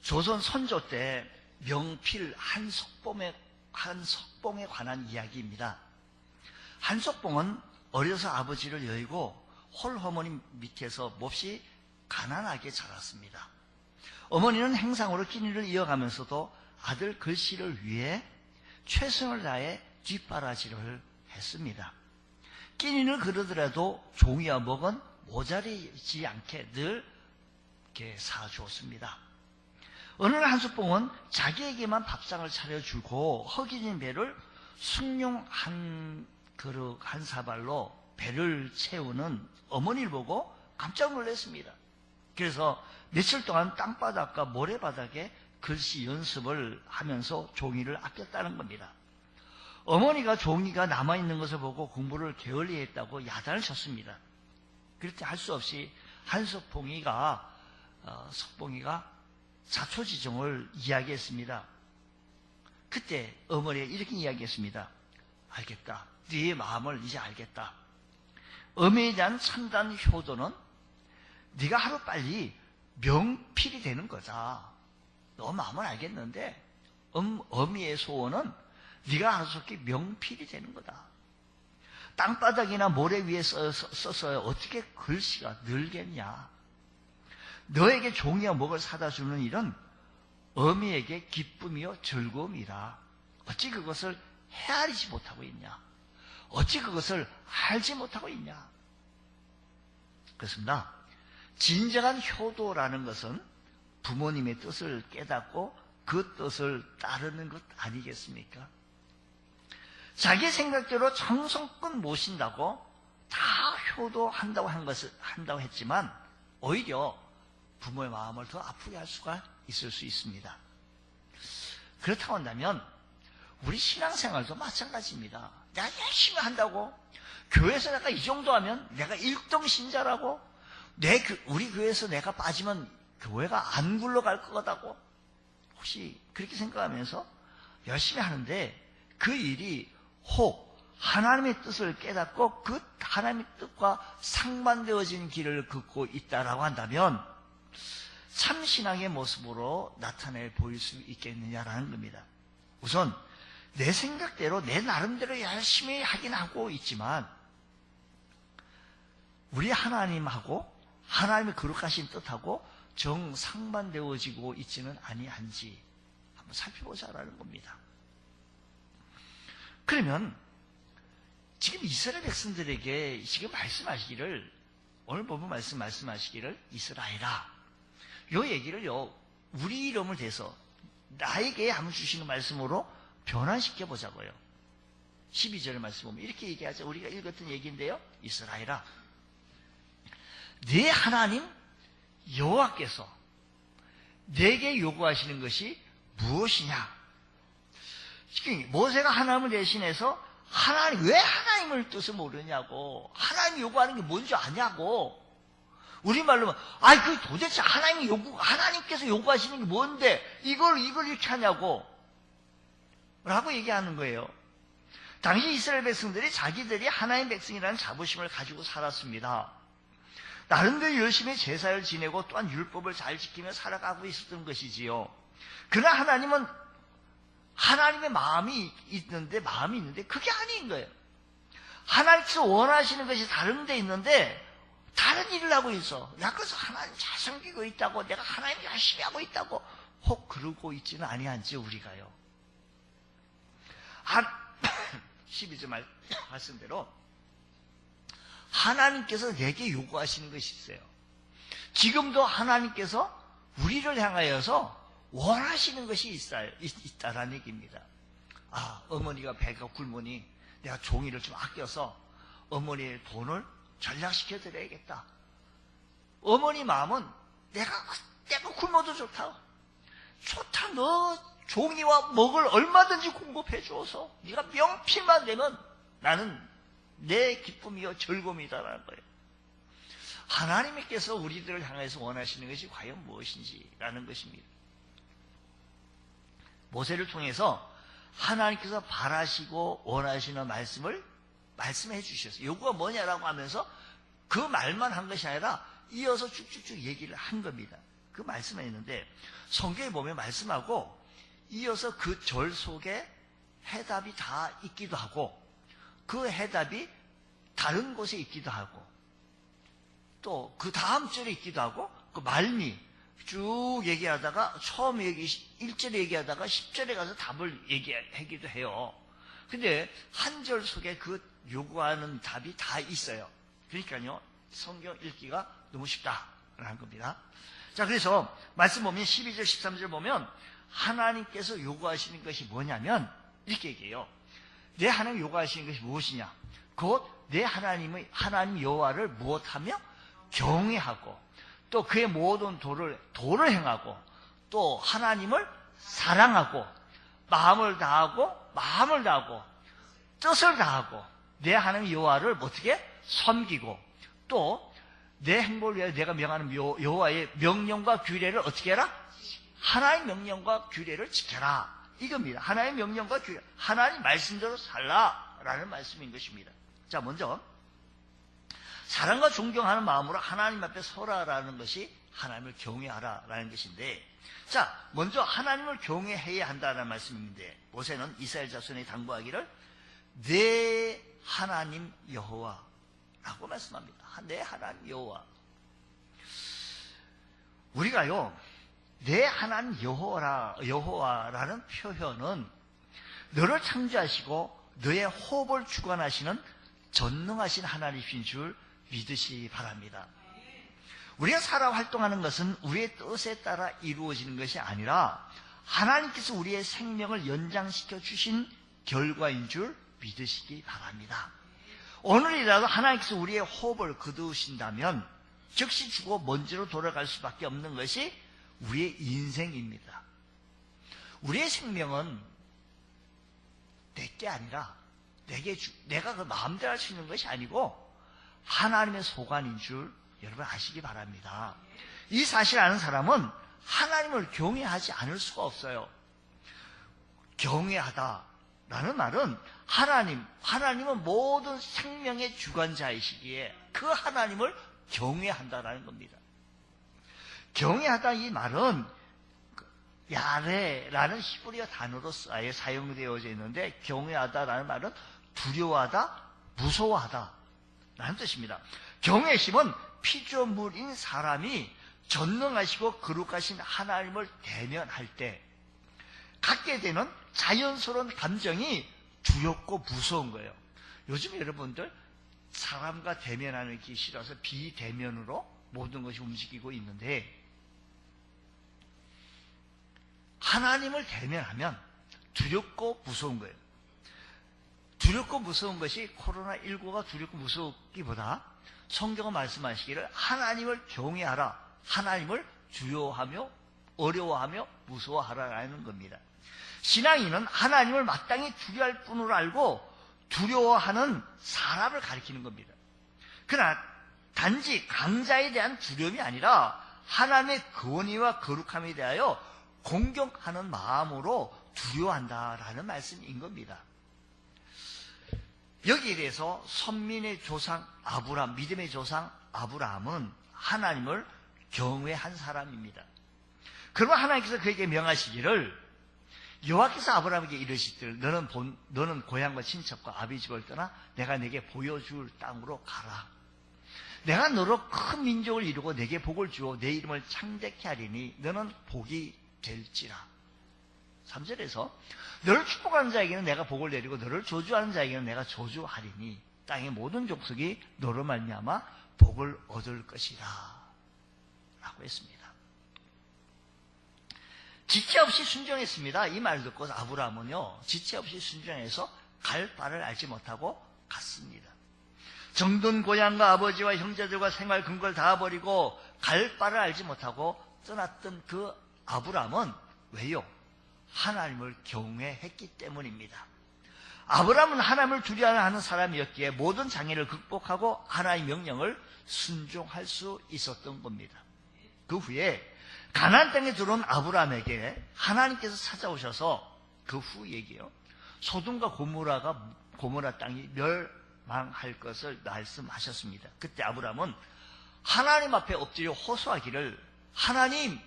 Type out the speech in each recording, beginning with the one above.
조선 선조 때 명필 한석봉에 관한 이야기입니다. 한석봉은 어려서 아버지를 여의고 홀어머니 밑에서 몹시 가난하게 자랐습니다. 어머니는 행상으로 끼니를 이어가면서도 아들 글씨를 위해 최선을 다해 뒷바라지를 했습니다. 끼니를 그러더라도 종이와 먹은 모자리지 않게 늘 이렇게 사주었습니다. 어느 날 한석봉은 자기에게만 밥상을 차려주고 허기진 배를 숭늉 한 그릇 한 사발로 배를 채우는 어머니를 보고 깜짝 놀랐습니다. 그래서 며칠 동안 땅바닥과 모래바닥에 글씨 연습을 하면서 종이를 아꼈다는 겁니다. 어머니가 종이가 남아있는 것을 보고 공부를 게을리했다고 야단을 쳤습니다. 그럴 때 할 수 없이 한석봉이가 자초지종을 이야기했습니다. 그때 어머니가 이렇게 이야기했습니다. 알겠다. 네 마음을 이제 알겠다. 어미에 대한 참단 효도는 네가 하루빨리 명필이 되는 거다. 너 마음은 알겠는데 어미의 소원은 네가 하루속히 명필이 되는 거다. 땅바닥이나 모래 위에 써서 어떻게 글씨가 늘겠냐. 너에게 종이와 먹을 사다 주는 일은 어미에게 기쁨이요 즐거움이라. 어찌 그것을 헤아리지 못하고 있냐. 어찌 그것을 알지 못하고 있냐. 그렇습니다. 진정한 효도라는 것은 부모님의 뜻을 깨닫고 그 뜻을 따르는 것 아니겠습니까? 자기 생각대로 정성껏 모신다고 다 효도한다고 한다고 했지만 오히려 부모의 마음을 더 아프게 할 수가 있을 수 있습니다. 그렇다고 한다면 우리 신앙생활도 마찬가지입니다. 내가 열심히 한다고 교회에서 내가 이 정도 하면 내가 1등 신자라고 우리 교회에서 내가 빠지면 교회가 안 굴러갈 거다고 혹시 그렇게 생각하면서 열심히 하는데 그 일이 혹 하나님의 뜻을 깨닫고 그 하나님의 뜻과 상반되어진 길을 걷고 있다라고 한다면 참 신앙의 모습으로 나타내 보일 수 있겠느냐라는 겁니다. 우선 내 생각대로 내 나름대로 열심히 하긴 하고 있지만 우리 하나님하고 하나님의 거룩하신 뜻하고 정상반되어지고 있지는 아니한지 한번 살펴보자라는 겁니다. 그러면 지금 이스라엘 백성들에게 지금 말씀하시기를 오늘 본문 말씀하시기를 이스라엘아 요 얘기를요 우리 이름을 대서 나에게 한번 주시는 말씀으로 변환시켜 보자고요. 12절 말씀 보면 이렇게 얘기하죠. 우리가 읽었던 얘기인데요. 이스라엘아 네 하나님 여호와께서 내게 요구하시는 것이 무엇이냐? 모세가 하나님을 대신해서 왜 하나님을 뜻을 모르냐고 하나님이 요구하는 게 뭔지 아냐고 우리말로 그 도대체 하나님께서 요구하시는 게 뭔데 이걸 이렇게 하냐고 라고 얘기하는 거예요. 당시 이스라엘 백성들이 자기들이 하나님 백성이라는 자부심을 가지고 살았습니다. 나름대로 열심히 제사를 지내고 또한 율법을 잘 지키며 살아가고 있었던 것이지요. 그러나 하나님은 하나님의 마음이 있는데 그게 아닌 거예요. 하나님께서 원하시는 것이 다른 데 있는데 다른 일을 하고 있어. 그래서 하나님 잘 섬기고 있다고 내가 하나님 열심히 하고 있다고 혹 그러고 있지는 아니한지 우리가요. 12절 말씀대로 하나님께서 내게 요구하시는 것이 있어요. 지금도 하나님께서 우리를 향하여서 원하시는 것이 있다라는 얘기입니다. 어머니가 배가 굶으니 내가 종이를 좀 아껴서 어머니의 돈을 전락시켜 드려야겠다. 어머니 마음은 내가 굶어도 좋다. 너 종이와 먹을 얼마든지 공급해 주어서 네가 명필만 되면 나는 내 기쁨이요 즐거움이다라는 거예요. 하나님께서 우리들을 향해서 원하시는 것이 과연 무엇인지라는 것입니다. 모세를 통해서 하나님께서 바라시고 원하시는 말씀을 말씀해 주셨어요. 요구가 뭐냐라고 하면서 그 말만 한 것이 아니라 이어서 쭉쭉쭉 얘기를 한 겁니다. 그 말씀에 있는데 성경에 보면 말씀하고 이어서 그 절 속에 해답이 다 있기도 하고 그 해답이 다른 곳에 있기도 하고 또 그 다음 절에 있기도 하고 그 말미 쭉 얘기하다가 처음 1절에 얘기하다가 10절에 가서 답을 얘기하기도 해요. 근데 한 절 속에 그 요구하는 답이 다 있어요. 그러니까요 성경 읽기가 너무 쉽다라는 겁니다. 자, 그래서 말씀 보면 12절 13절 보면 하나님께서 요구하시는 것이 뭐냐면 이렇게 얘기해요. 내 하나님 요구하시는 것이 무엇이냐? 곧 내 하나님 여호와를 무엇하며 경외하고 또 그의 모든 도를 행하고 또 하나님을 사랑하고 마음을 다하고 뜻을 다하고 내 하나님 여호와를 어떻게 섬기고 또 내 행복을 위하여 내가 명하는 여호와의 명령과 규례를 어떻게 해라? 하나님의 명령과 규례를 지켜라. 이겁니다. 하나님의 명령과 규례, 하나님 말씀대로 살라라는 말씀인 것입니다. 자, 먼저 사랑과 존경하는 마음으로 하나님 앞에 서라라는 것이 하나님을 경외하라라는 것인데, 자, 먼저 하나님을 경외해야 한다는 말씀인데 모세는 이스라엘 자손에 당부하기를 내 하나님 여호와라고 말씀합니다. 내 하나님 여호와. 우리가요 내 하나님 여호와라는 표현은 너를 창조하시고 너의 호흡을 주관하시는 전능하신 하나님이신 줄 믿으시기 바랍니다. 우리가 살아 활동하는 것은 우리의 뜻에 따라 이루어지는 것이 아니라 하나님께서 우리의 생명을 연장시켜 주신 결과인 줄 믿으시기 바랍니다. 오늘이라도 하나님께서 우리의 호흡을 거두신다면 즉시 죽어 먼지로 돌아갈 수밖에 없는 것이 우리의 인생입니다. 우리의 생명은 내게 아니라 내가 그 마음대로 할 수 있는 것이 아니고 하나님의 소관인 줄 여러분 아시기 바랍니다. 이 사실을 아는 사람은 하나님을 경외하지 않을 수가 없어요. 경외하다라는 말은 하나님은 모든 생명의 주관자이시기에 그 하나님을 경외한다라는 겁니다. 경외하다 이 말은 야레라는 히브리어 단어로 사용되어져 있는데 경외하다라는 말은 두려워하다, 무서워하다 라는 뜻입니다. 경외심은 피조물인 사람이 전능하시고 거룩하신 하나님을 대면할 때 갖게 되는 자연스러운 감정이 두렵고 무서운 거예요. 요즘 여러분들 사람과 대면하는 게 싫어서 비대면으로 모든 것이 움직이고 있는데 하나님을 대면하면 두렵고 무서운 거예요. 두렵고 무서운 것이 코로나19가 두렵고 무섭기보다 성경은 말씀하시기를 하나님을 경외하라, 하나님을 두려워하며 어려워하며 무서워하라라는 겁니다. 신앙인은 하나님을 마땅히 두려워할 뿐으로 알고 두려워하는 사람을 가리키는 겁니다. 그러나 단지 강자에 대한 두려움이 아니라 하나님의 권위와 거룩함에 대하여 공경하는 마음으로 두려워한다라는 말씀인 겁니다. 여기에 대해서 선민의 조상 아브라함, 믿음의 조상 아브라함은 하나님을 경외한 사람입니다. 그러면 하나님께서 그에게 명하시기를 여호와께서 아브라함에게 이르시기를 너는 고향과 친척과 아비 집을 떠나 내가 내게 보여줄 땅으로 가라. 내가 너로 큰 민족을 이루고 내게 복을 주어 내 이름을 창대케 하리니 너는 복이 될지라. 3절에서 너를 축복하는 자에게는 내가 복을 내리고 너를 저주하는 자에게는 내가 저주하리니 땅의 모든 족속이 너로 말미암아 복을 얻을 것이라 라고 했습니다. 지체 없이 순종했습니다. 이 말 듣고 아브라함은요 지체 없이 순종해서 갈 바를 알지 못하고 갔습니다. 정든 고향과 아버지와 형제들과 생활 근거를 다 버리고 갈 바를 알지 못하고 떠났던 그 아브라함은 왜요? 하나님을 경외했기 때문입니다. 아브라함은 하나님을 두려워하는 사람이었기에 모든 장애를 극복하고 하나님의 명령을 순종할 수 있었던 겁니다. 그 후에 가나안 땅에 들어온 아브라함에게 하나님께서 찾아오셔서 그 후 얘기요. 소돔과 고모라 땅이 멸망할 것을 말씀하셨습니다. 그때 아브라함은 하나님 앞에 엎드려 호소하기를 하나님,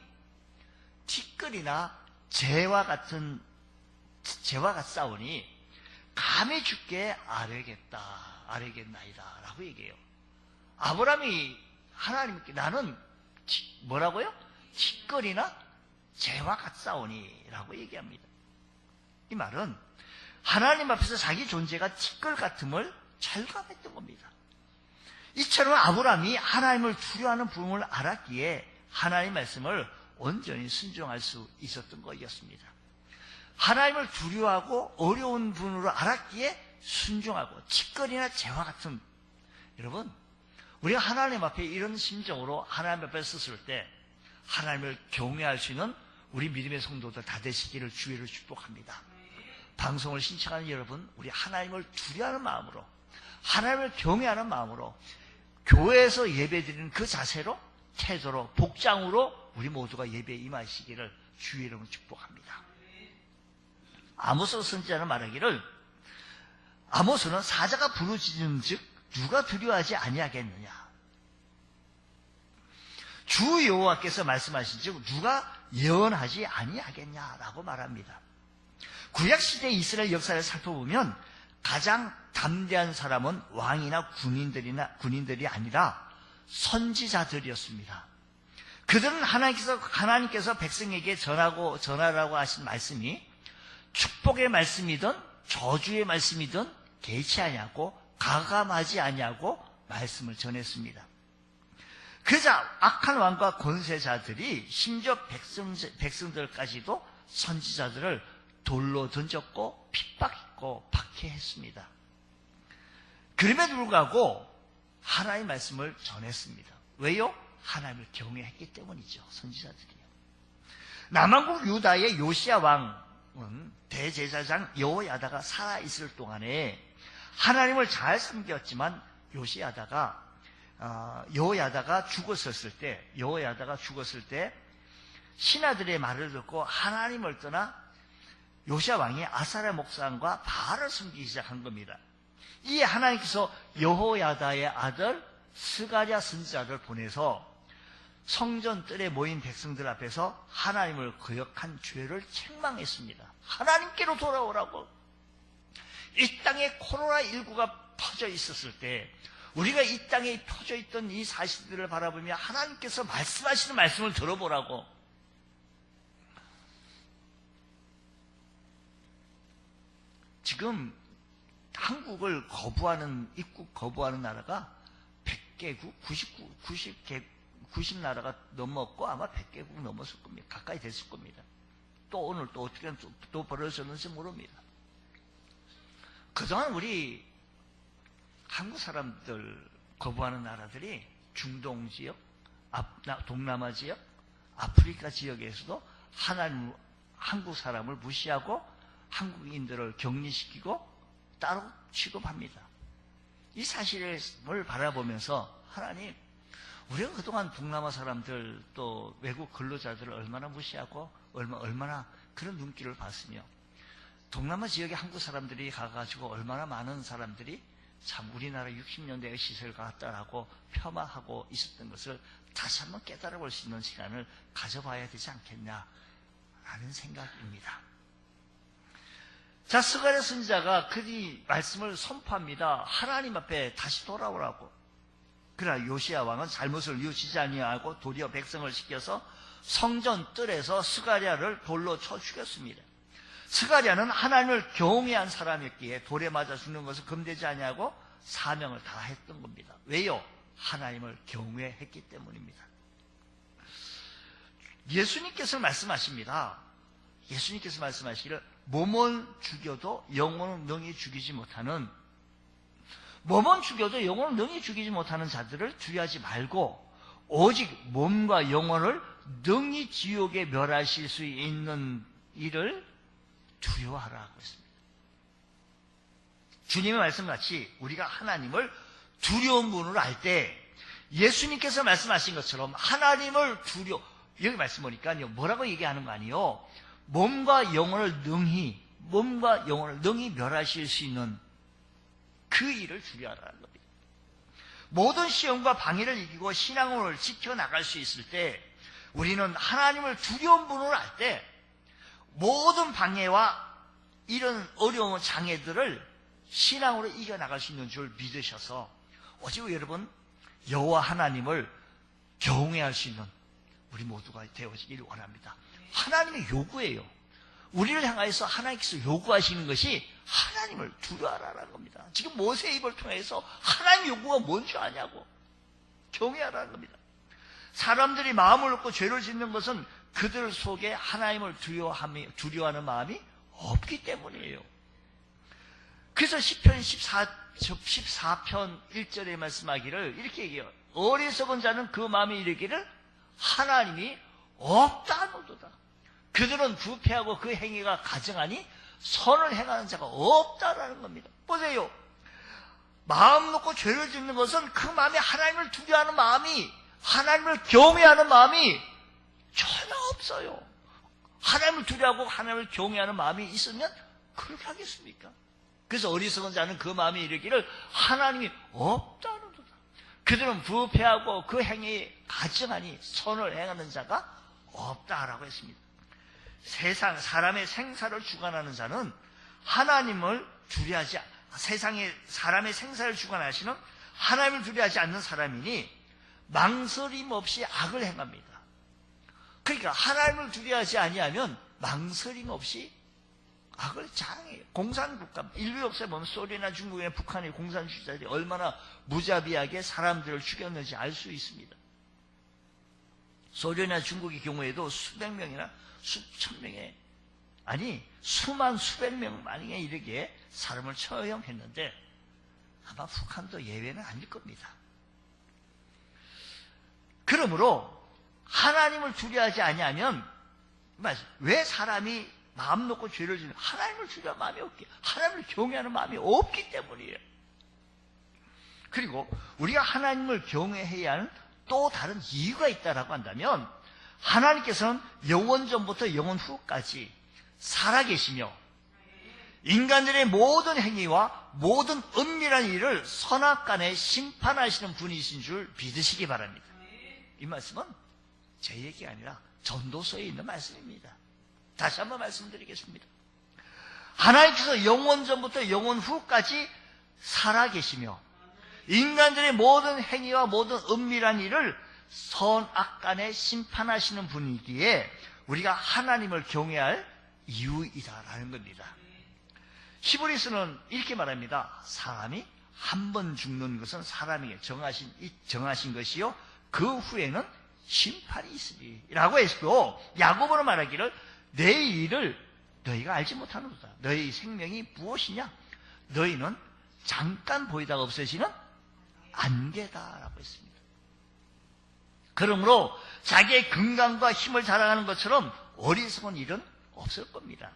티끌이나 재와 같사오니 감히 주께 아뢰겠나이다 라고 얘기해요. 아브라함이 하나님께 나는 뭐라고요? 티끌이나 재와 같사오니 라고 얘기합니다. 이 말은 하나님 앞에서 자기 존재가 티끌 같음을 절감했던 겁니다. 이처럼 아브라함이 하나님을 두려워하는 분을 알았기에 하나님의 말씀을 온전히 순종할 수 있었던 것이었습니다. 하나님을 두려워하고 어려운 분으로 알았기에 순종하고 티끌이나 재와 같은, 여러분, 우리가 하나님 앞에 이런 심정으로 하나님 앞에 섰을 때 하나님을 경외할 수 있는 우리 믿음의 성도들 다 되시기를 주의로 축복합니다. 방송을 신청하는 여러분, 우리 하나님을 두려워하는 마음으로, 하나님을 경외하는 마음으로 교회에서 예배드리는 그 자세로, 태도로, 복장으로 우리 모두가 예배에 임하시기를 주의 이름으로 축복합니다. 아모스 선지자는 말하기를, 아모스는 사자가 부르짖은즉 누가 두려워하지 아니하겠느냐. 주 여호와께서 말씀하신즉 누가 예언하지 아니하겠냐라고 말합니다. 구약시대 이스라엘 역사를 살펴보면 가장 담대한 사람은 왕이나 군인들이 아니라 선지자들이었습니다. 그들은 하나님께서 백성에게 전하라고 하신 말씀이 축복의 말씀이든 저주의 말씀이든 개의치 아니하고 가감하지 아니하고 말씀을 전했습니다. 그자 악한 왕과 권세자들이 심지어 백성들까지도 선지자들을 돌로 던졌고 핍박했고 박해했습니다. 그럼에도 불구하고 하나님의 말씀을 전했습니다. 왜요? 하나님을 경외했기 때문이죠. 선지자들이요. 남왕국 유다의 요시야 왕은 대제사장 여호야다가 살아있을 동안에 하나님을 잘 섬겼지만 여호야다가 죽었을 때 신하들의 말을 듣고 하나님을 떠나 요시야 왕이 아사랴 목사과 바알을 섬기기 시작한 겁니다. 이에 하나님께서 여호야다의 아들 스가랴 선지자를 보내서 성전 뜰에 모인 백성들 앞에서 하나님을 거역한 죄를 책망했습니다. 하나님께로 돌아오라고. 이 땅에 코로나19가 퍼져 있었을 때 우리가 이 땅에 퍼져 있던 이 사실들을 바라보며 하나님께서 말씀하시는 말씀을 들어보라고. 지금 한국을 입국 거부하는 나라가 100개국, 90 나라가 넘었고 아마 100개국 넘었을 겁니다. 가까이 됐을 겁니다. 또 오늘 또 어떻게 또 벌어졌는지 모릅니다. 그동안 우리 한국 사람들 거부하는 나라들이 중동 지역, 동남아 지역, 아프리카 지역에서도 한국 사람을 무시하고 한국인들을 격리시키고 따로 취급합니다. 이 사실을 바라보면서 하나님, 우리가 그동안 동남아 사람들 또 외국 근로자들을 얼마나 무시하고 얼마나 그런 눈길을 봤으며 동남아 지역에 한국 사람들이 가가지고 얼마나 많은 사람들이 참 우리나라 60년대의 시설 같다라고 폄하하고 있었던 것을 다시 한번 깨달아 볼 수 있는 시간을 가져봐야 되지 않겠냐라는 생각입니다. 자, 스가랴 선지자가 그 말씀을 선포합니다. 하나님 앞에 다시 돌아오라고. 그러나 요시야 왕은 잘못을 뉘우치지 아니하고 도리어 백성을 시켜서 성전 뜰에서 스가랴를 돌로 쳐 죽였습니다. 스가랴는 하나님을 경외한 사람이었기에 돌에 맞아 죽는 것을 금되지 아니하고 사명을 다했던 겁니다. 왜요? 하나님을 경외했기 때문입니다. 예수님께서 말씀하십니다. 예수님께서 말씀하시기를 몸은 죽여도 영혼은 능히 죽이지 못하는 자들을 두려워하지 말고 오직 몸과 영혼을 능히 지옥에 멸하실 수 있는 이를 두려워하라고 했습니다. 주님의 말씀같이 우리가 하나님을 두려운 분으로 알 때 예수님께서 말씀하신 것처럼 하나님을 여기 말씀 보니까요, 뭐라고 얘기하는 거 아니에요? 몸과 영혼을 능히 멸하실 수 있는 그 일을 두려워하라는 겁니다. 모든 시험과 방해를 이기고 신앙을 지켜나갈 수 있을 때 우리는 하나님을 두려운 분으로 알 때 모든 방해와 이런 어려운 장애들을 신앙으로 이겨나갈 수 있는 줄 믿으셔서 오직 여러분 여호와 하나님을 경외할 수 있는 우리 모두가 되어지기를 원합니다. 하나님의 요구예요. 우리를 향하여서 하나님께서 요구하시는 것이 하나님을 두려워하라는 겁니다. 지금 모세의 입을 통해서 하나님 요구가 뭔지 아냐고. 경외하라는 겁니다. 사람들이 마음을 놓고 죄를 짓는 것은 그들 속에 하나님을 두려워하는 마음이 없기 때문이에요. 그래서 시편 14편 1절에 말씀하기를 이렇게 얘기해요. 어리석은 자는 그 마음에 이르기를 하나님이 없다노도다. 그들은 부패하고 그 행위가 가증하니 선을 행하는 자가 없다라는 겁니다. 보세요. 마음 놓고 죄를 짓는 것은 그 마음에 하나님을 두려워하는 마음이, 하나님을 경외하는 마음이 전혀 없어요. 하나님을 두려워하고 하나님을 경외하는 마음이 있으면 그렇게 하겠습니까? 그래서 어리석은 자는 그 마음에 이르기를 하나님이 없다노도다. 그들은 부패하고 그 행위에 가증하니 선을 행하는 자가 없다라고 했습니다. 세상 사람의 생사를 주관하는 자는 하나님을 두려워하지, 세상에 사람의 생사를 주관하시는 하나님을 두려워하지 않는 사람이니 망설임 없이 악을 행합니다. 그러니까 하나님을 두려워하지 아니하면 망설임 없이 악을 장해요. 공산국가, 인류 역사에 보면 소련이나 중국이나 북한의 공산주의자들이 얼마나 무자비하게 사람들을 죽였는지 알 수 있습니다. 소련이나 중국의 경우에도 수백 명이나 수천 명의, 아니 수만 수백 명만에 이르게 사람을 처형했는데 아마 북한도 예외는 아닐 겁니다. 그러므로 하나님을 두려워하지 아니하면 왜 사람이 마음 놓고 죄를 지는, 하나님을 두려워하는 마음이 없기, 하나님을 경외하는 마음이 없기 때문이에요. 그리고 우리가 하나님을 경외해야 하는 또 다른 이유가 있다라고 한다면 하나님께서는 영원 전부터 영원 후까지 살아계시며 인간들의 모든 행위와 모든 은밀한 일을 선악간에 심판하시는 분이신 줄 믿으시기 바랍니다. 이 말씀은 제 얘기가 아니라 전도서에 있는 말씀입니다. 다시 한번 말씀드리겠습니다. 하나님께서 영원 전부터 영원 후까지 살아계시며 인간들의 모든 행위와 모든 은밀한 일을 선악간에 심판하시는 분이기에 우리가 하나님을 경외할 이유이다라는 겁니다. 히브리서는 이렇게 말합니다. 사람이 한 번 죽는 것은 사람에게 정하신 것이요 그 후에는 심판이 있으리라고 했고, 야고보는 말하기를 내 일을 너희가 알지 못하는도다. 너희 생명이 무엇이냐? 너희는 잠깐 보이다가 없어지는 안개다라고 했습니다. 그러므로 자기의 건강과 힘을 자랑하는 것처럼 어리석은 일은 없을 겁니다.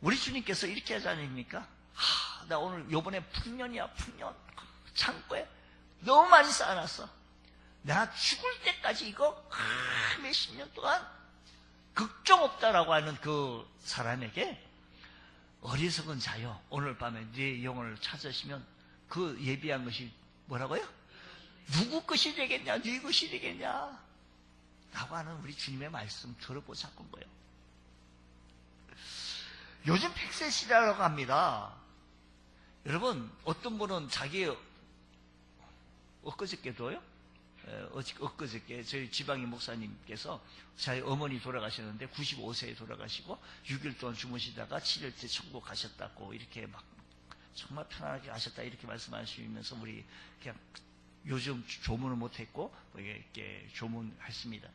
우리 주님께서 이렇게 하지 않습니까? 나 오늘 요번에 풍년이야, 풍년. 창고에 너무 많이 쌓아놨어. 내가 죽을 때까지 이거 몇십 년 동안 걱정 없다라고 하는 그 사람에게 어리석은 자여, 오늘 밤에 네 영혼을 찾으시면 그 예비한 것이 뭐라고요? 누구 것이 되겠냐? 네 것이 되겠냐? 라고 하는 우리 주님의 말씀 들어보자는 거예요. 요즘 100세 시대라고 합니다. 여러분, 어떤 분은 자기 엊그저께도요? 엊그저께 저희 지방의 목사님께서 저희 어머니 돌아가셨는데 95세에 돌아가시고 6일 동안 주무시다가 7일째 천국 가셨다고 이렇게 막 정말 편안하게 가셨다 이렇게 말씀하시면서 우리 그냥 요즘 조문을 못했고 이렇게 조문했습니다.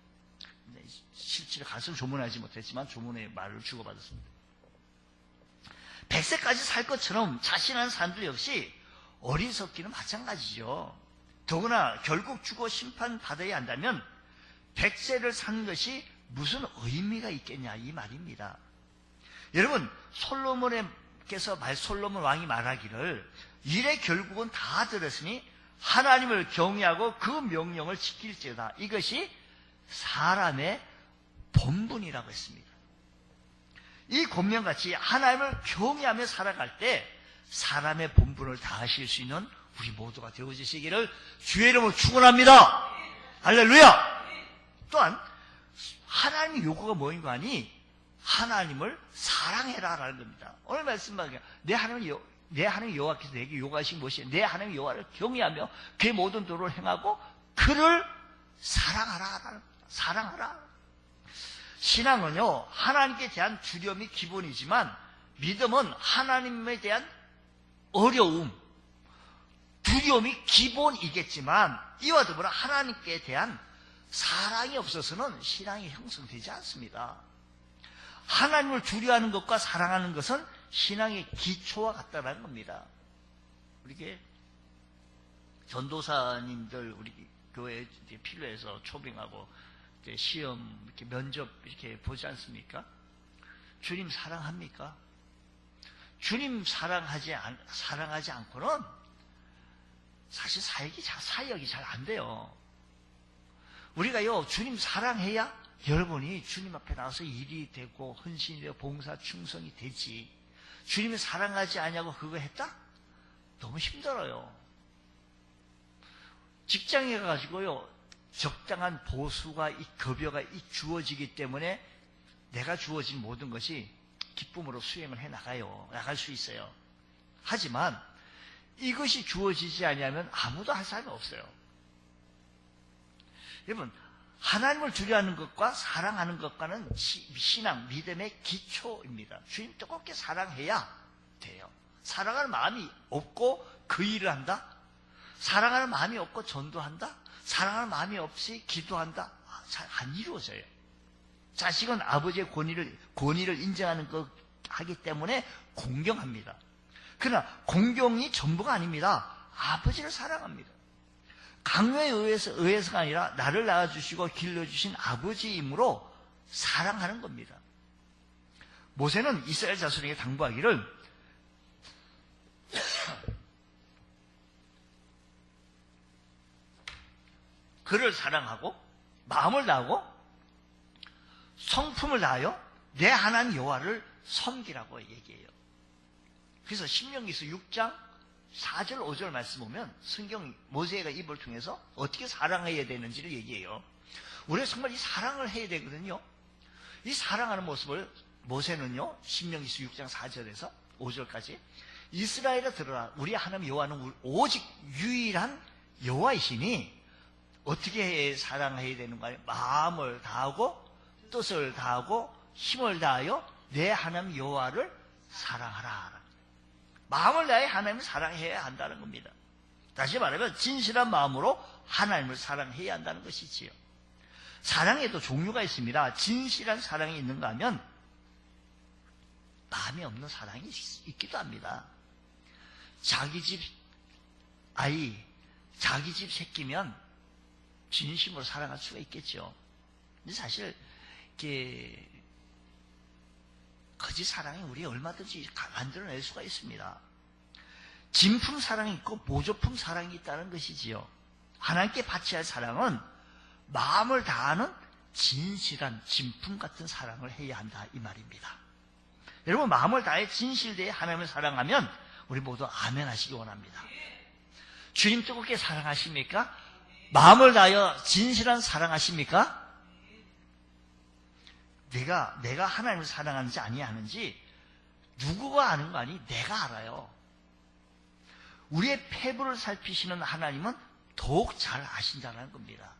실제로 가서 조문하지 못했지만 조문의 말을 주고받았습니다. 100세까지 살 것처럼 자신하는 사람들 역시 어리석기는 마찬가지죠. 더구나 결국 죽어 심판받아야 한다면 100세를 사는 것이 무슨 의미가 있겠냐 이 말입니다. 여러분, 솔로몬 왕이 말하기를 일의 결국은 다 들었으니 하나님을 경외하고 그 명령을 지킬지어다. 이것이 사람의 본분이라고 했습니다. 이 권면같이 하나님을 경외하며 살아갈 때 사람의 본분을 다하실 수 있는 우리 모두가 되어주시기를 주의 이름으로 축원합니다. 할렐루야. 또한 하나님의 요구가 뭐인 거 아니? 하나님을 사랑해라라는 겁니다. 오늘 말씀하기에 내 하나님 여호와께서 내게 요구하신 것이 내 하나님 여호와를 경외하며 그의 모든 도를 행하고 그를 사랑하라. 사랑하라. 신앙은요, 하나님께 대한 두려움이 기본이지만 믿음은 하나님에 대한 어려움, 두려움이 기본이겠지만 이와 더불어 하나님께 대한 사랑이 없어서는 신앙이 형성되지 않습니다. 하나님을 두려워하는 것과 사랑하는 것은 신앙의 기초와 같다는 겁니다. 우리 전도사님들 우리 교회에 필요해서 초빙하고 시험 이렇게 면접 이렇게 보지 않습니까? 주님 사랑합니까? 주님 사랑하지 않고는 사실 사역이 잘 안 돼요. 우리가요, 주님 사랑해야 여러분이 주님 앞에 나와서 일이 되고 헌신이 되고 봉사 충성이 되지. 주님이 사랑하지 않냐고 그거 했다? 너무 힘들어요. 직장에 가가지고요, 적당한 보수가 급여가 주어지기 때문에 내가 주어진 모든 것이 기쁨으로 수행을 해 나갈 수 있어요. 하지만 이것이 주어지지 않으면 아무도 할 사람이 없어요. 여러분, 하나님을 두려워하는 것과 사랑하는 것과는 신앙, 믿음의 기초입니다. 주님 뜨겁게 사랑해야 돼요. 사랑하는 마음이 없고 그 일을 한다? 사랑하는 마음이 없고 전도한다? 사랑하는 마음이 없이 기도한다? 잘 안 이루어져요. 자식은 아버지의 권위를 인정하는 것 하기 때문에 공경합니다. 그러나 공경이 전부가 아닙니다. 아버지를 사랑합니다. 강요에 의해서가 아니라 나를 낳아주시고 길러주신 아버지이므로 사랑하는 겁니다. 모세는 이스라엘 자손에게 당부하기를 그를 사랑하고 마음을 다하고 성품을 다하여 내 하나님 여호와를 섬기라고 얘기해요. 그래서 신명기서 6장 4절 5절 말씀 보면 성경 모세가 입을 통해서 어떻게 사랑해야 되는지를 얘기해요. 우리가 정말 이 사랑을 해야 되거든요. 이 사랑하는 모습을 모세는요, 신명기서 6장 4절에서 5절까지 이스라엘에 들어라. 우리 하나님 여호와는 오직 유일한 여호와이시니 어떻게 사랑해야 되는 거예요? 마음을 다하고 뜻을 다하고 힘을 다하여 내 하나님 여호와를 사랑하라. 마음을 다해 하나님을 사랑해야 한다는 겁니다. 다시 말하면 진실한 마음으로 하나님을 사랑해야 한다는 것이지요. 사랑에도 종류가 있습니다. 진실한 사랑이 있는가 하면 마음이 없는 사랑이 있기도 합니다. 자기 집 아이, 자기 집 새끼면 진심으로 사랑할 수가 있겠죠. 근데 사실 이렇게 거짓 사랑이 우리 얼마든지 만들어낼 수가 있습니다. 진품 사랑이 있고 모조품 사랑이 있다는 것이지요. 하나님께 바쳐야 할 사랑은 마음을 다하는 진실한 진품 같은 사랑을 해야 한다 이 말입니다. 여러분, 마음을 다해 진실되게 하나님을 사랑하면 우리 모두 아멘 하시기 원합니다. 주님 뜨겁게 사랑하십니까? 마음을 다하여 진실한 사랑하십니까? 내가 하나님을 사랑하는지 아니하는지 누구가 아는 거 아니? 내가 알아요. 우리의 패부를 살피시는 하나님은 더욱 잘 아신다는 겁니다.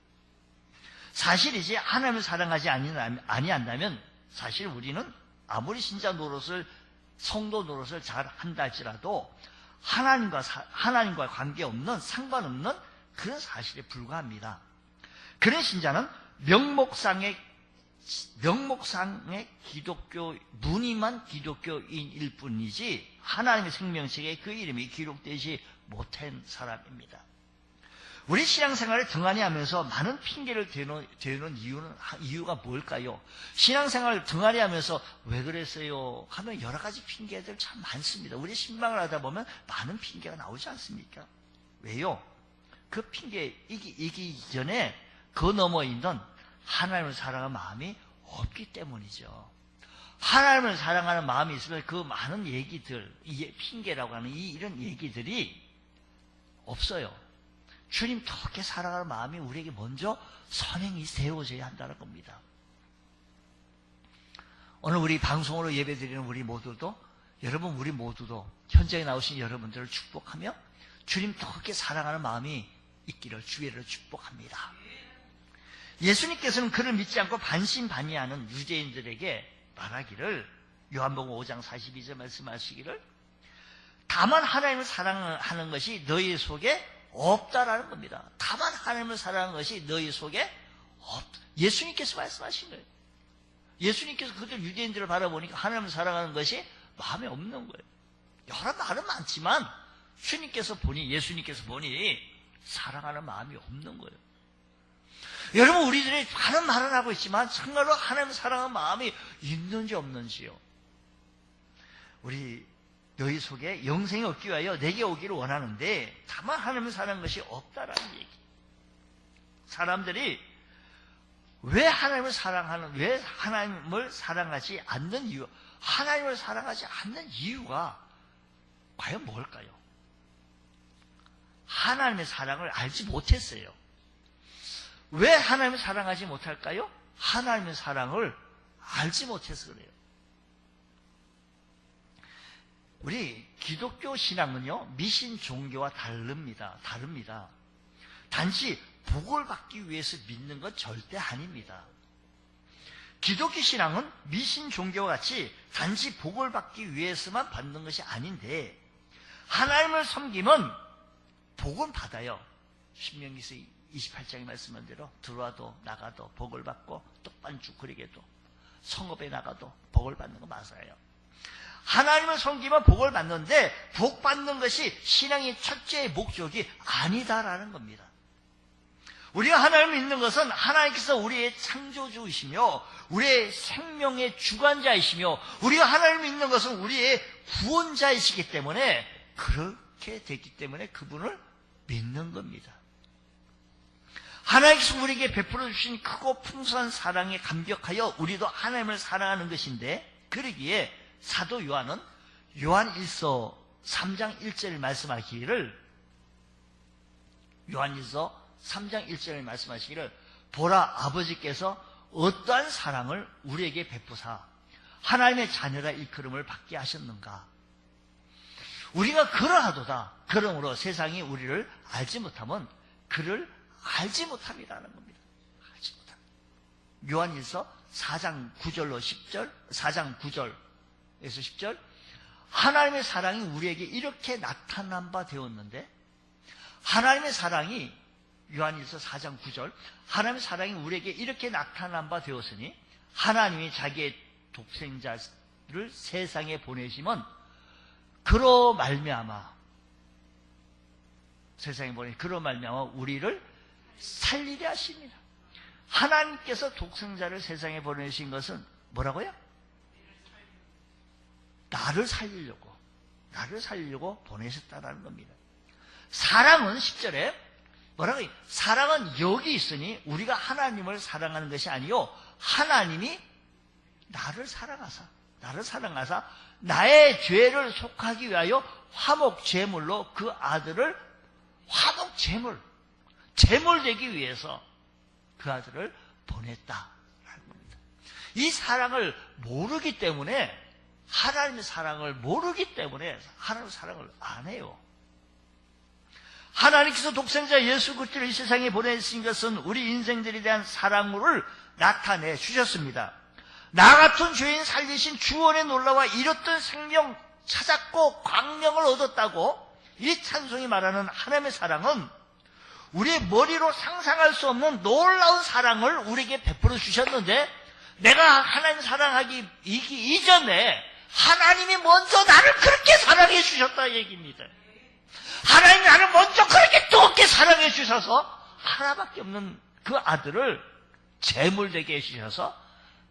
사실 이제 하나님을 사랑하지 아니한다면 사실 우리는 아무리 신자 노릇을 성도 노릇을 잘 한다 할지라도 하나님과 관계없는 상관없는 그런 사실에 불과합니다. 그런 신자는 명목상의 기독교 무늬만 기독교인일 뿐이지 하나님의 생명책에 그 이름이 기록되지 못한 사람입니다. 우리 신앙생활을 등한히 하면서 많은 핑계를 대는 이유가 뭘까요? 신앙생활을 등한히 하면서 왜 그랬어요? 하면 여러 가지 핑계들 참 많습니다. 우리 신방을 하다 보면 많은 핑계가 나오지 않습니까? 왜요? 그 핑계 이기 전에 그 너머 있는 하나님을 사랑하는 마음이 없기 때문이죠. 하나님을 사랑하는 마음이 있으면 그 많은 얘기들, 핑계라고 하는 이런 얘기들이 없어요. 주님 더럽게 사랑하는 마음이 우리에게 먼저 선행이 되어져야 한다는 겁니다. 오늘 우리 방송으로 예배드리는 우리 모두도, 여러분 우리 모두도 현장에 나오신 여러분들을 축복하며 주님 더럽게 사랑하는 마음이 있기를 주의를 축복합니다. 예수님께서는 그를 믿지 않고 반신반의하는 유대인들에게 말하기를, 요한복음 5장 42절 말씀하시기를, 다만 하나님을 사랑하는 것이 너희 속에 없다라는 겁니다. 다만 하나님을 사랑하는 것이 너희 속에 없다. 예수님께서 말씀하신 거예요. 예수님께서 그들 유대인들을 바라보니까 하나님을 사랑하는 것이 마음에 없는 거예요. 여러 말은 많지만 예수님께서 보니 사랑하는 마음이 없는 거예요. 여러분, 우리들이 많은 말을 하고 있지만 정말로 하나님을 사랑하는 마음이 있는지 없는지요? 너희 속에 영생이 얻기 위하여 내게 오기를 원하는데 다만 하나님을 사랑하는 것이 없다라는 얘기. 사람들이 왜 하나님을 사랑하지 않는 이유, 하나님을 사랑하지 않는 이유가 과연 뭘까요? 하나님의 사랑을 알지 못했어요. 왜 하나님을 사랑하지 못할까요? 하나님의 사랑을 알지 못해서 그래요. 우리 기독교 신앙은요, 미신 종교와 다릅니다. 단지 복을 받기 위해서 믿는 건 절대 아닙니다. 기독교 신앙은 미신 종교와 같이 단지 복을 받기 위해서만 받는 것이 아닌데, 하나님을 섬기면 복은 받아요. 신명기서 28장에 말씀한 대로 들어와도 나가도 복을 받고 떡반죽 그리게도 성읍에 나가도 복을 받는 거 맞아요. 하나님을 섬기면 복을 받는데 복 받는 것이 신앙의 첫째 목적이 아니다라는 겁니다. 우리가 하나님을 믿는 것은 하나님께서 우리의 창조주이시며 우리의 생명의 주관자이시며 우리가 하나님을 믿는 것은 우리의 구원자이시기 때문에, 그렇게 됐기 때문에 그분을 믿는 겁니다. 하나님께서 우리에게 베풀어 주신 크고 풍성한 사랑에 감격하여 우리도 하나님을 사랑하는 것인데, 그러기에 사도 요한은 요한 1서 3장 1절을 말씀하시기를, 보라, 아버지께서 어떠한 사랑을 우리에게 베푸사 하나님의 자녀라 일컬음을 받게 하셨는가. 우리가 그러하도다. 그러므로 세상이 우리를 알지 못하면 그를 알지 못함이라는 겁니다. 알지 못함. 요한일서 4장 9절로 10절, 4장 9절에서 10절, 하나님의 사랑이 우리에게 이렇게 나타난 바 되었는데, 하나님의 사랑이, 요한일서 4장 9절, 하나님의 사랑이 우리에게 이렇게 나타난 바 되었으니 하나님이 자기의 독생자를 세상에 보내시면 그로 말미암아 우리를 살리게 하십니다. 하나님께서 독생자를 세상에 보내신 것은 뭐라고요? 나를 살리려고 보내셨다라는 겁니다. 사랑은 10절에 뭐라고요? 사랑은 여기 있으니 우리가 하나님을 사랑하는 것이 아니요, 하나님이 나를 사랑하사 나의 죄를 속하기 위하여 화목 제물로 그 아들을, 화목 제물 되기 위해서 그 아들을 보냈다라는 겁니다. 이 사랑을 모르기 때문에, 하나님의 사랑을 모르기 때문에 하나님의 사랑을 안 해요. 하나님께서 독생자 예수 그리스도를 이 세상에 보내신 것은 우리 인생들에 대한 사랑을 나타내 주셨습니다. 나 같은 죄인 살리신 주원의 놀라와 이뤘던 생명 찾았고 광명을 얻었다고 이 찬송이 말하는 하나님의 사랑은 우리의 머리로 상상할 수 없는 놀라운 사랑을 우리에게 베풀어 주셨는데, 내가 하나님 사랑하기 이전에 하나님이 먼저 나를 그렇게 사랑해 주셨다 얘기입니다. 하나님이 나를 먼저 그렇게 뜨겁게 사랑해 주셔서 하나밖에 없는 그 아들을 제물되게 해주셔서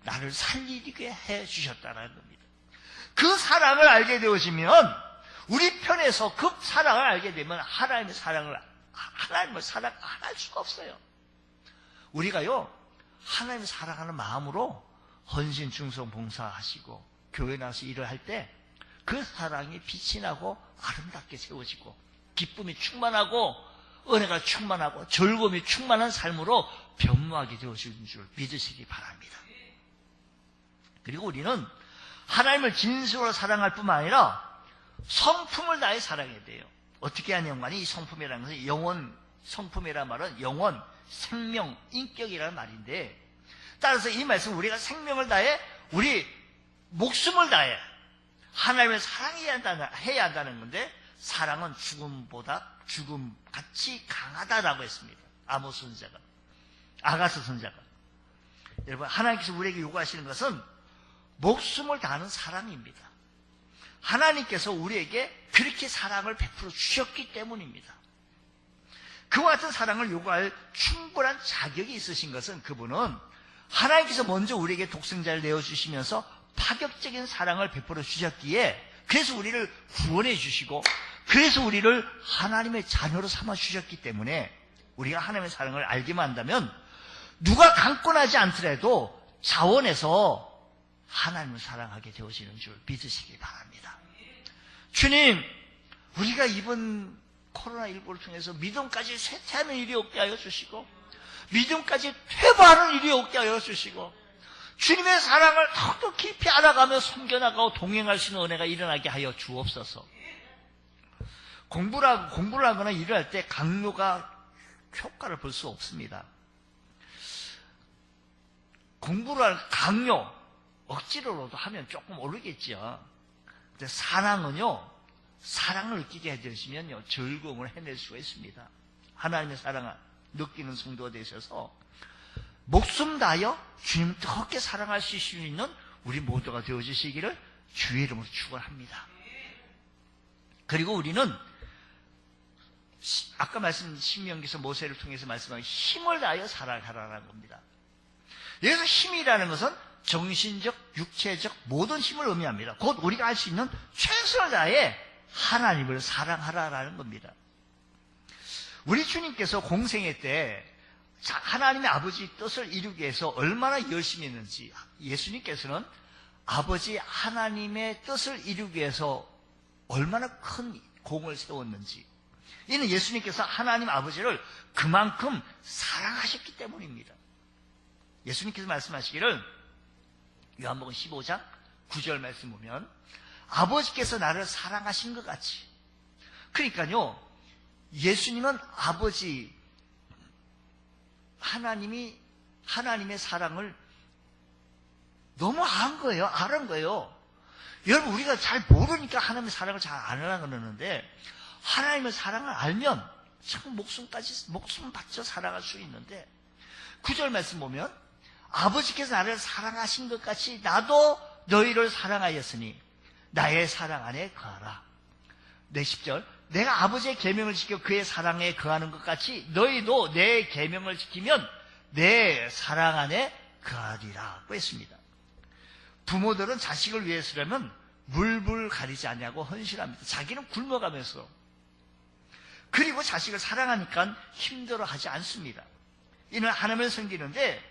나를 살리게 해주셨다는 겁니다. 그 사랑을 알게 되어지면, 우리 편에서 그 사랑을 알게 되면 하나님을 사랑 안 할 수가 없어요. 우리가요, 하나님을 사랑하는 마음으로 헌신, 충성, 봉사하시고 교회 나와서 일을 할 때 그 사랑이 빛이 나고 아름답게 세워지고 기쁨이 충만하고 은혜가 충만하고 즐거움이 충만한 삶으로 변모하게 되어지는 줄 믿으시기 바랍니다. 그리고 우리는 하나님을 진심으로 사랑할 뿐만 아니라 성품을 다해 사랑해야 돼요. 어떻게 하냐면 이 성품이라는 것은 영혼, 성품이라는 말은 영혼, 생명, 인격이라는 말인데, 따라서 이 말씀 우리가 생명을 다해 우리 목숨을 다해 하나님을 사랑해야 한다는 건데, 사랑은 죽음보다 죽음같이 강하다라고 했습니다. 아모스 선지자가, 아가스 선지자가. 여러분, 하나님께서 우리에게 요구하시는 것은 목숨을 다하는 사랑입니다. 하나님께서 우리에게 그렇게 사랑을 베풀어 주셨기 때문입니다. 그와 같은 사랑을 요구할 충분한 자격이 있으신 것은, 그분은 하나님께서 먼저 우리에게 독생자를 내어주시면서 파격적인 사랑을 베풀어 주셨기에, 그래서 우리를 구원해 주시고 그래서 우리를 하나님의 자녀로 삼아 주셨기 때문에, 우리가 하나님의 사랑을 알기만 한다면 누가 강권하지 않더라도 자원해서 하나님을 사랑하게 되어지는 줄 믿으시기 바랍니다. 주님, 우리가 이번 코로나19를 통해서 믿음까지 쇠퇴하는 일이 없게 하여 주시고, 믿음까지 퇴보하는 일이 없게 하여 주시고, 주님의 사랑을 더욱더 깊이 알아가며 섬겨나가고 동행할 수 있는 은혜가 일어나게 하여 주옵소서. 공부를 하거나 일을 할 때 강요가 효과를 볼 수 없습니다. 공부를 할 강요, 억지로라도 하면 조금 오르겠죠. 근데 사랑은요, 사랑을 느끼게 해주시면요, 즐거움을 해낼 수가 있습니다. 하나님의 사랑을 느끼는 성도가 되셔서 목숨 다하여 주님을 더욱게 사랑할 수 있는 우리 모두가 되어주시기를 주의 이름으로 축원합니다. 그리고 우리는 아까 말씀 신명기서 모세를 통해서 말씀한 힘을 다하여 사랑하라는 겁니다. 여기서 힘이라는 것은 정신적, 육체적 모든 힘을 의미합니다. 곧 우리가 할 수 있는 최선을 다해 하나님을 사랑하라라는 겁니다. 우리 주님께서 공생애 때 하나님의 아버지 뜻을 이루기 위해서 얼마나 열심히 했는지, 예수님께서는 아버지 하나님의 뜻을 이루기 위해서 얼마나 큰 공을 세웠는지, 이는 예수님께서 하나님 아버지를 그만큼 사랑하셨기 때문입니다. 예수님께서 말씀하시기를, 요한복음 15장 9절 말씀 보면 아버지께서 나를 사랑하신 것 같이, 그러니까요, 예수님은 아버지 하나님의 사랑을 너무 아는 거예요. 여러분, 우리가 잘 모르니까 하나님의 사랑을 잘 안 하라 그러는데, 하나님의 사랑을 알면 참 목숨 바쳐 사랑할 수 있는데, 9절 말씀 보면 아버지께서 나를 사랑하신 것 같이 나도 너희를 사랑하였으니 나의 사랑 안에 거하라. 네, 10절, 내가 아버지의 계명을 지켜 그의 사랑에 거하는 것 같이 너희도 내 계명을 지키면 내 사랑 안에 거하리라고 했습니다. 부모들은 자식을 위해서라면 물불 가리지 않냐고 헌신합니다. 자기는 굶어가면서. 그리고 자식을 사랑하니까 힘들어하지 않습니다. 이는 하나님을 섬기는데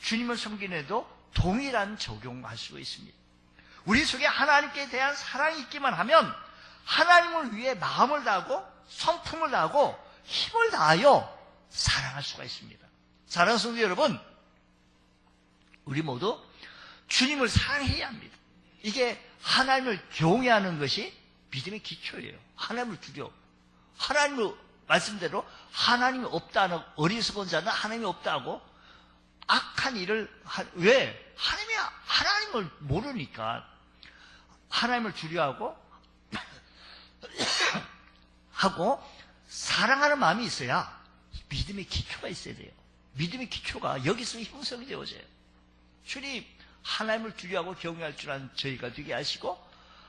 주님을 섬기는데도 동일한 적용할 수 있습니다. 우리 속에 하나님께 대한 사랑이 있기만 하면 하나님을 위해 마음을 다하고 성품을 다하고 힘을 다하여 사랑할 수가 있습니다. 사랑하는 성도 여러분, 우리 모두 주님을 사랑해야 합니다. 이게 하나님을 경외하는 것이 믿음의 기초예요. 하나님을 두려워. 하나님을 말씀대로 하나님이 없다는, 어리석은 자는 하나님이 없다고 악한 일을 왜? 하나님을 모르니까. 하나님을 두려워하고 하고 사랑하는 마음이 있어야 믿음의 기초가 있어야 돼요. 믿음의 기초가 여기서 형성이 되어져요. 주님, 하나님을 두려워하고 경외할 줄 아는 저희가 되게 하시고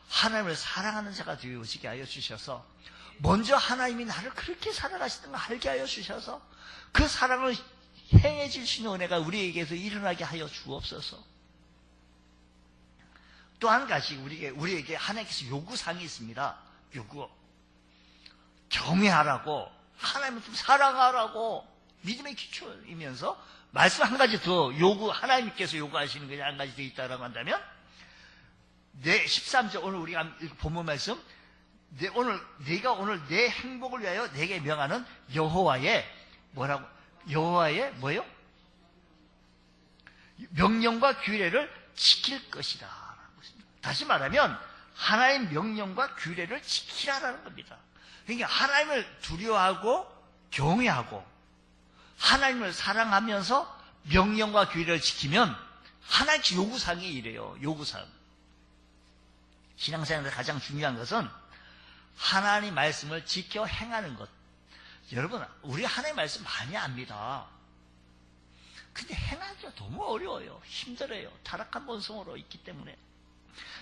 하나님을 사랑하는 자가 되어지게 하여 주셔서, 먼저 하나님이 나를 그렇게 사랑하시는 걸 알게 하여 주셔서 그 사랑을 행해질 수 있는 은혜가 우리에게서 일어나게 하여 주옵소서. 또 한 가지 우리에게 하나님께서 요구사항이 있습니다. 요구. 경외하라고, 하나님을 좀 사랑하라고, 믿음의 기초이면서 말씀 한 가지 더 하나님께서 요구하시는 것이 한 가지 더 있다라고 한다면, 13절, 오늘 우리가 본문 말씀, 네가 오늘 내 행복을 위하여 내게 명하는 여호와의 뭐라고? 여호와의 뭐요? 명령과 규례를 지킬 것이다. 다시 말하면 하나님의 명령과 규례를 지키라라는 겁니다. 그러니까 하나님을 두려워하고 경외하고 하나님을 사랑하면서 명령과 규례를 지키면 하나님의 요구사항이 이래요. 요구사항. 신앙생활에서 가장 중요한 것은 하나님 말씀을 지켜 행하는 것. 여러분, 우리 하나님 말씀 많이 압니다. 근데 행하기가 너무 어려워요. 힘들어요. 타락한 본성으로 있기 때문에.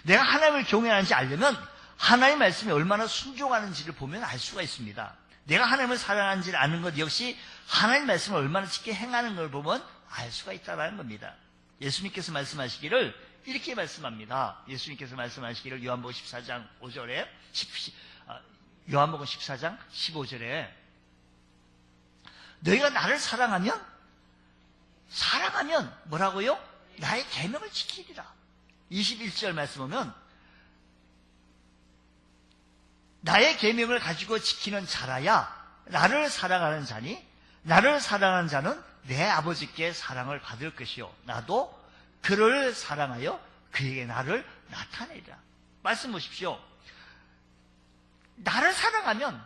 내가 하나님을 경외하는지 알려면 하나님 말씀이 얼마나 순종하는지를 보면 알 수가 있습니다. 내가 하나님을 사랑하는지를 아는 것 역시 하나님 말씀을 얼마나 지켜 행하는 걸 보면 알 수가 있다는 겁니다. 예수님께서 말씀하시기를 이렇게 말씀합니다. 예수님께서 말씀하시기를 요한복음 14장 5절에 요한복음 14장 15절에 너희가 나를 사랑하면 뭐라고요? 나의 계명을 지키리라. 21절 말씀 보면 나의 계명을 가지고 지키는 자라야 나를 사랑하는 자니 나를 사랑하는 자는 내 아버지께 사랑을 받을 것이요 나도 그를 사랑하여 그에게 나를 나타내리라. 말씀 보십시오. 나를 사랑하면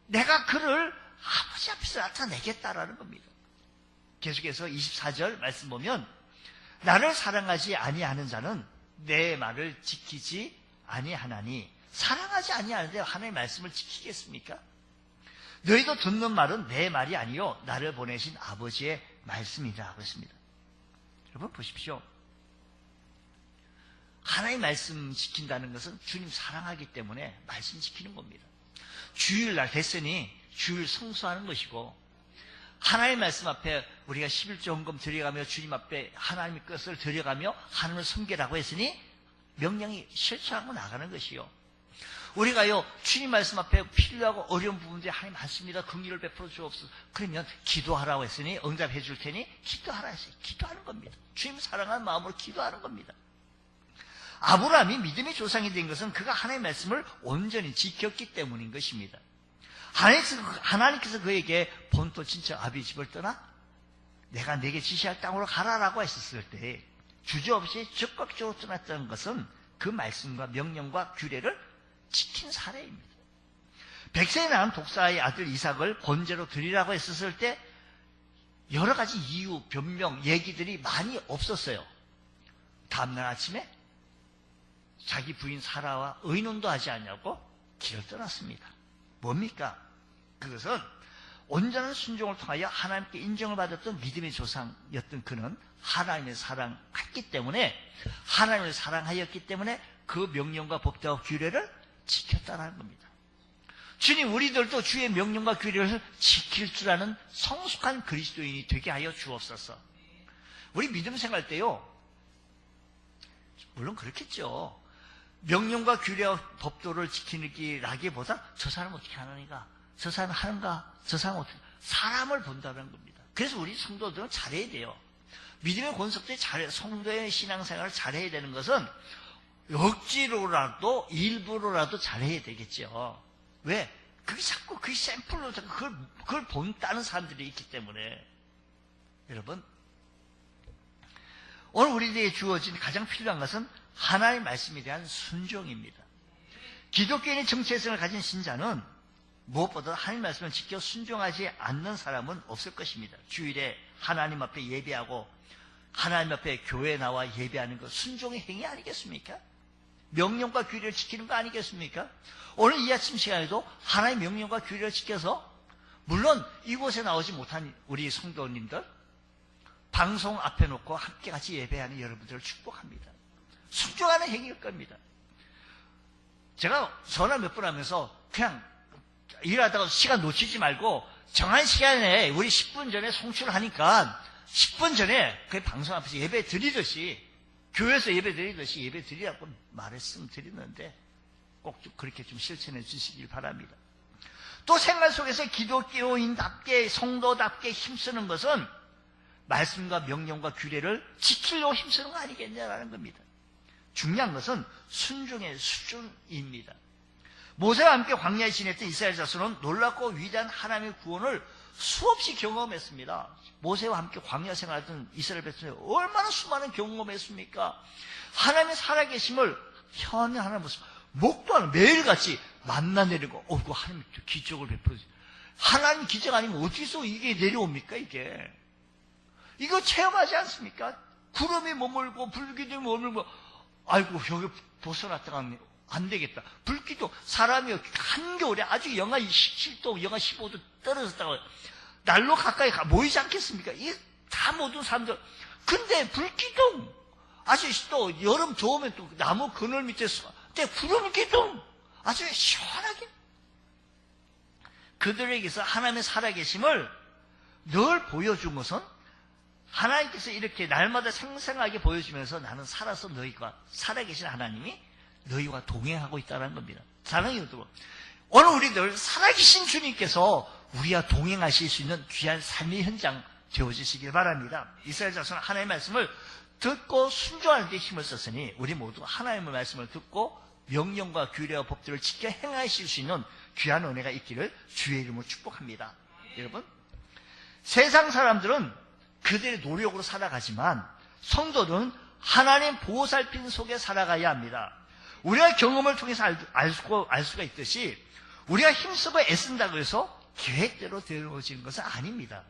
내가 그를 아버지 앞에서 나타내겠다라는 겁니다. 계속해서 24절 말씀 보면 나를 사랑하지 아니하는 자는 내 말을 지키지 아니하나니 사랑하지 아니하는데 하나님의 말씀을 지키겠습니까? 너희도 듣는 말은 내 말이 아니요 나를 보내신 아버지의 말씀이라 그랬습니다. 여러분 보십시오. 하나님의 말씀 지킨다는 것은 주님 사랑하기 때문에 말씀 지키는 겁니다. 주일날 됐으니 주일 성수하는 것이고 하나님의 말씀 앞에 우리가 11조 헌금 드려가며 주님 앞에 하나님의 것을 드려가며 하나님을 섬기라고 했으니 명령이 실천하고 나가는 것이요. 우리가요 주님 말씀 앞에 필요하고 어려운 부분들이 하나님 많습니다. 긍휼을 베풀어 주옵소서. 그러면 기도하라고 했으니 응답해 줄 테니 기도하라 했어요. 기도하는 겁니다. 주님 사랑하는 마음으로 기도하는 겁니다. 아브라함이 믿음의 조상이 된 것은 그가 하나님의 말씀을 온전히 지켰기 때문인 것입니다. 하나님께서 그에게 본토 친척 아비 집을 떠나 내가 내게 지시할 땅으로 가라라고 했었을 때 주저없이 적극적으로 떠났다는 것은 그 말씀과 명령과 규례를 지킨 사례입니다. 백세에 낳은 독사의 아들 이삭을 번제로 드리라고 했었을 때 여러 가지 이유, 변명, 얘기들이 많이 없었어요. 다음날 아침에 자기 부인 사라와 의논도 하지 않냐고 길을 떠났습니다. 뭡니까? 그것은 온전한 순종을 통하여 하나님께 인정을 받았던 믿음의 조상이었던 그는 하나님을 사랑했기 때문에 하나님을 사랑하였기 때문에 그 명령과 법도와 규례를 지켰다는 겁니다. 주님 우리들도 주의 명령과 규례를 지킬 줄 아는 성숙한 그리스도인이 되게 하여 주옵소서. 우리 믿음 생활 때요 물론 그렇겠죠. 명령과 규례와 법도를 지키기라기보다 저 사람 어떻게 하느니까 저 사람 하는가 저 사람 어떻게 사람을 본다는 겁니다. 그래서 우리 성도들은 잘해야 돼요. 믿음의 권속들이 성도의 신앙생활을 잘해야 되는 것은 억지로라도 일부러라도 잘해야 되겠죠. 왜? 그게 자꾸 그 샘플로 그걸 본다는 사람들이 있기 때문에. 여러분 오늘 우리에게 주어진 가장 필요한 것은 하나님의 말씀에 대한 순종입니다. 기독교인의 정체성을 가진 신자는 무엇보다 하나님의 말씀을 지켜 순종하지 않는 사람은 없을 것입니다. 주일에 하나님 앞에 예배하고 하나님 앞에 교회에 나와 예배하는 것 순종의 행위 아니겠습니까? 명령과 규례를 지키는 거 아니겠습니까? 오늘 이 아침 시간에도 하나님의 명령과 규례를 지켜서 물론 이곳에 나오지 못한 우리 성도님들 방송 앞에 놓고 함께 같이 예배하는 여러분들을 축복합니다. 순종하는 행위일 겁니다. 제가 전화 몇 번 하면서 그냥 일하다가 시간 놓치지 말고 정한 시간에 우리 10분 전에 송출을 하니까 10분 전에 그 방송 앞에서 예배 드리듯이 교회에서 예배 드리듯이 예배 드리라고 말했으면 드리는데 꼭 그렇게 좀 실천해 주시길 바랍니다. 또 생활 속에서 기독교인답게 성도답게 힘쓰는 것은 말씀과 명령과 규례를 지키려고 힘쓰는 거 아니겠냐라는 겁니다. 중요한 것은 순종의 수준입니다. 모세와 함께 광야에 지냈던 이스라엘 자손은 놀랍고 위대한 하나님의 구원을 수없이 경험했습니다. 모세와 함께 광야 생활하던 이스라엘 백성이 얼마나 수많은 경험했습니까? 하나님의 살아계심을 현재 하나님 모습, 목도 안 매일같이 만나내리고, 그 하나님 기적을 베풀어주세요. 하나님 기적 아니면 어디서 이게 내려옵니까, 이게? 이거 체험하지 않습니까? 구름이 머물고, 불기둥이 머물고, 아이고, 여기 벗어났다가 안 되겠다. 불기둥, 사람이 한겨울에 아주 영하 17도, 영하 15도 떨어졌다가 날로 가까이 모이지 않겠습니까? 이게 다 모든 사람들. 근데 불기둥, 아주 또 여름 좋으면 또 나무 그늘 밑에서, 근데 구름기둥, 아주 시원하게. 그들에게서 하나님의 살아계심을 늘 보여준 것은 하나님께서 이렇게 날마다 생생하게 보여주면서 나는 살아서 너희가 살아계신 하나님이 너희와 동행하고 있다는 겁니다. 사랑하는 여러분, 오늘 우리들 살아계신 주님께서 우리와 동행하실 수 있는 귀한 삶의 현장 되어주시길 바랍니다. 이스라엘 자손은 하나님의 말씀을 듣고 순종하는 데 힘을 썼으니 우리 모두 하나님의 말씀을 듣고 명령과 규례와 법들을 지켜 행하실 수 있는 귀한 은혜가 있기를 주의 이름으로 축복합니다. 여러분, 세상 사람들은 그들의 노력으로 살아가지만 성도들은 하나님 보살핌 속에 살아가야 합니다. 우리가 경험을 통해서 알 수가 있듯이 우리가 힘쓰고 애쓴다고 해서 계획대로 되어지는 것은 아닙니다.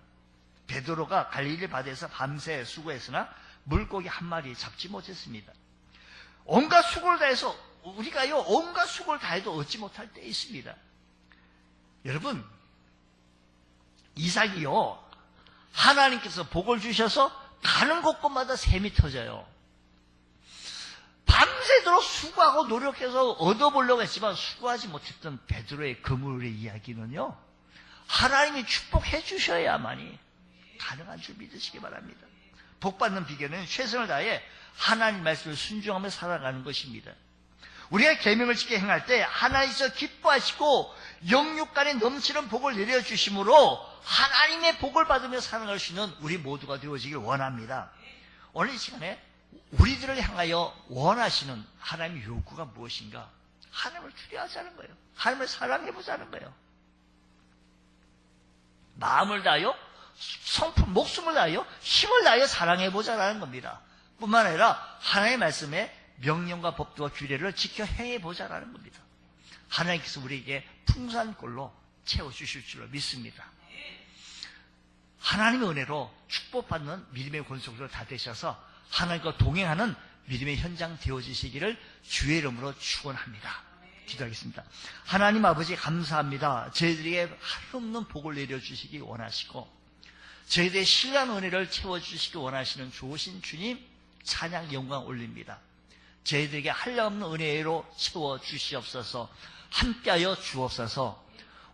베드로가 갈릴리 바다에서 밤새 수고했으나 물고기 한 마리 잡지 못했습니다. 온갖 수고를 다해서 우리가요, 온갖 수고를 다해도 얻지 못할 때 있습니다. 여러분, 이삭이요, 하나님께서 복을 주셔서 가는 곳곳마다 샘이 터져요. 밤새도록 수고하고 노력해서 얻어보려고 했지만 수고하지 못했던 베드로의 그물의 이야기는요, 하나님이 축복해 주셔야만이 가능한 줄 믿으시기 바랍니다. 복받는 비결은 최선을 다해 하나님 말씀을 순종하며 살아가는 것입니다. 우리가 계명을 지켜 행할 때 하나님께서 기뻐하시고 영육간에 넘치는 복을 내려주심으로 하나님의 복을 받으며 살아갈 수 있는 우리 모두가 되어지길 원합니다. 오늘 이 시간에 우리들을 향하여 원하시는 하나님의 요구가 무엇인가? 하나님을 두려워하자는 거예요. 하나님을 사랑해보자는 거예요. 마음을 다하여 성품, 목숨을 다하여 힘을 다하여 사랑해보자라는 겁니다. 뿐만 아니라 하나님의 말씀에 명령과 법도와 규례를 지켜 행해보자라는 겁니다. 하나님께서 우리에게 풍성한 꼴로 채워주실 줄로 믿습니다. 하나님의 은혜로 축복받는 믿음의 권속으로 다 되셔서 하나님과 동행하는 믿음의 현장 되어지시기를 주의 이름으로 축원합니다. 기도하겠습니다. 하나님 아버지 감사합니다. 저희들에게 하루없는 복을 내려주시기 원하시고 저희들의 신뢰한 은혜를 채워주시기 원하시는 좋으신 주님 찬양 영광 올립니다. 저희들에게 한량없는 은혜로 채워주시옵소서. 함께하여 주옵소서.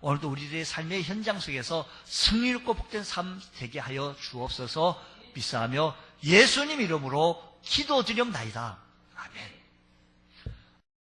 오늘도 우리들의 삶의 현장 속에서 승리롭고 복된 삶 되게 하여 주옵소서. 믿사하며 예수님 이름으로 기도드리옵나이다. 아멘.